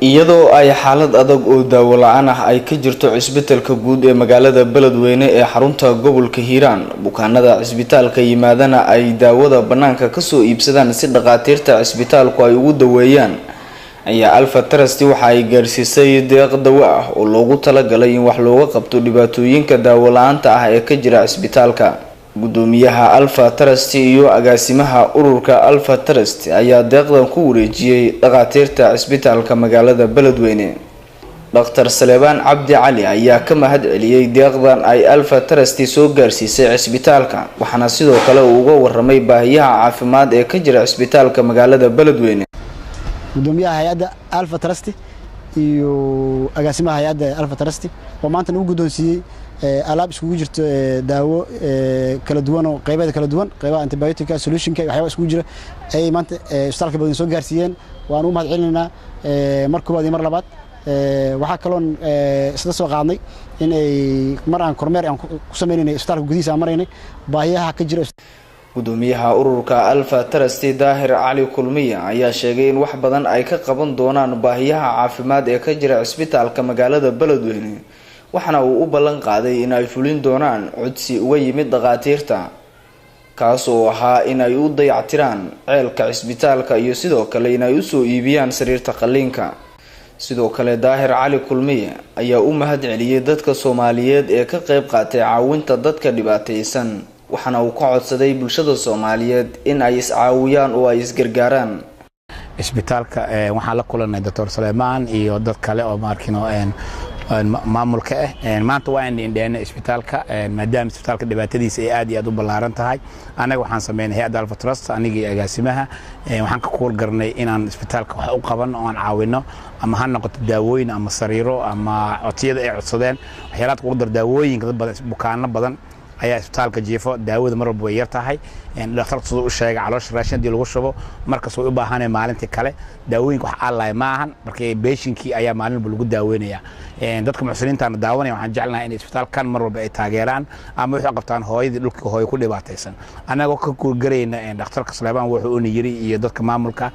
iyadoo ay xaalad adag oo daawo la'aan ah ay ka jirto Isbitaalka guud ee magaalada Beledweyne ee xarunta gobolka Hiiraan bukaanada isbitaalka yimaadana ay daawada banaanka ka soo iibsadaan si dhaqaatiirta isbitaalku ay ugu daweeyaan ayaa Alpha Trust waxa ay gaarsiisay deeq dawo ah oo loogu talagalay in wax looga qabto dhibaatooyinka daawo la'aanta ah ee ka jira isbitaalka gudoomiyaha Alpha Trust iyo agaasimaha Ururka Alpha Trust ayaa deeqdan ku wareejiyay dhaqaatiirta isbitaalka magaalada Beledweyne Dr. Salebaan Cabdi Cali ayaa ka mahad celiyay deeqdan ay Alpha Trust soo gaarsiisay isbitaalka waxaana sidoo kale uu uga warramay baahiyaha caafimaad ee ka jira isbitaalka magaalada Beledweyne gudoomiyaha hay'adda Alpha Trust iyo agaasimaha hay'adda Alpha Trust oo maanta uu gudoonsiyay alaab iskugu jirto daawo kala duwan oo qaybaha kala duwan qaybaha antibiotic solution waxyaabo iskugu jira ay maanta isbitaalka Beledweyne soo gaarsiiyeen waan u mahad celinaynaa markooda mar labaad waxa kaloon isla soo qaadnay in ay mar aan kormeer aan ku sameeynay isbitaalka gudihiisa mareynay baahiyaha ka jira gudoomiyaha Ururka Alpha Trust Daahir Cali Kulmiya ayaa sheegay in wax badan ay ka qaban doonaan baahiyaha caafimaad ee ka jira isbitaalka magaalada Beledweyne waxana uu u ballan qaaday in ay fulin doonaan codsi uga yimid dhaqaatiirta kaas oo ahaa in ay u dayactiraan ceelka isbitaalka iyo sidoo kale in ay u soo iibiyaan sariirta qalliinka sidoo kale Daahir Cali Kulmiya ayaa u mahad celiyay dadka Soomaaliyeed ee ka qayb qaatay caawinta dadka dhibaataysan waxana uu ka codsaday bulshada Soomaaliyeed in ay iscaawiyaan oo ay isgargaaraan isbitaalka waxaan la kulanay Dr. Salebaan iyo dad kale oo markino maamulka maanta waa in indheena isbitaalka maadaama isbitaalka dhibaatadiisa ay aad iyo aad u ballaaran tahay anaga waxaan sameynay hay'adda Alpha Trust anigii agaasimaha waxaan ka kool garnay inaan isbitaalka wax u qaban oo aan caawino ama ha noqoto daawooyin ama sariiro ama codsiyada ay codsadeen waxyaalaad ugu dar daawooyinka dad badan bukaano badan ayaa isbitaalka jiifo daawada mar walba way yar tahay dhakhtarku u sheegay caloosha raashinadii lagu shubo markaas way u baahanay maalintii kale daawooyinka wax aan lahayn maahan markay patientkii ayaa maalin walba lagu daaweynaya dadka muxsiniinta daawanaya waxaan jeclahay in isbitaalkan mar walba ay taageeraan ama waxay qabtaan hooyadii dhulka hooyo ku dhibaataysan anagoo ka guurgareyna dhakhtarka Salebaan wuxuu u yiri iyo dadka maamulka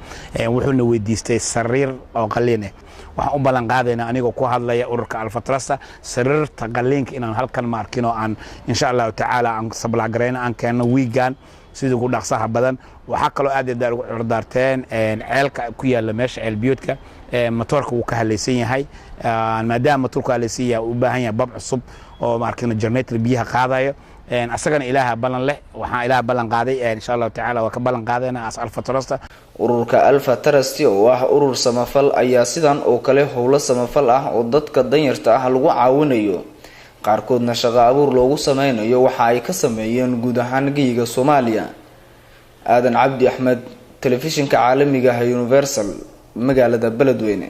wuxuuna weydiistay sariir oo qalliin ah waxaan u ballan qaadaynaa anigoo ku hadlaya Ururka Alpha Trust sariirta qalliinka inaan halkan ma arkin oo aan insha Allah ta'ala aan sablaagareyna aan keeno weegan sidoo ku dhaqsaha badan waxa kale aad iyo aad ugu curdaarteen ceelka ku yaala meesha ceel biyoodka matoorka uu ka halaysan yahay maadaama matoorka halaysan yahay u baahan yahay bab cusub oo markina generator biyaha qaadayo asagana ilaaha ballan leh waxaan ilaaha ballan qaaday insha Allah ta'ala waa ka ballan qaadayna as Alpha Trust Ururka Alpha Trust oo ah urur samafal ayaa sidan oo kale howlo samafal ah oo dadka danyarta ah lagu caawinayo qaarkoodna shaqo abuur loogu sameynayo waxa ay ka sameeyeen guud ahaan geyiga Soomaaliya Aadan Cabdi Axmed telefishinka caalamiga ah Universal magaalada Beledweyne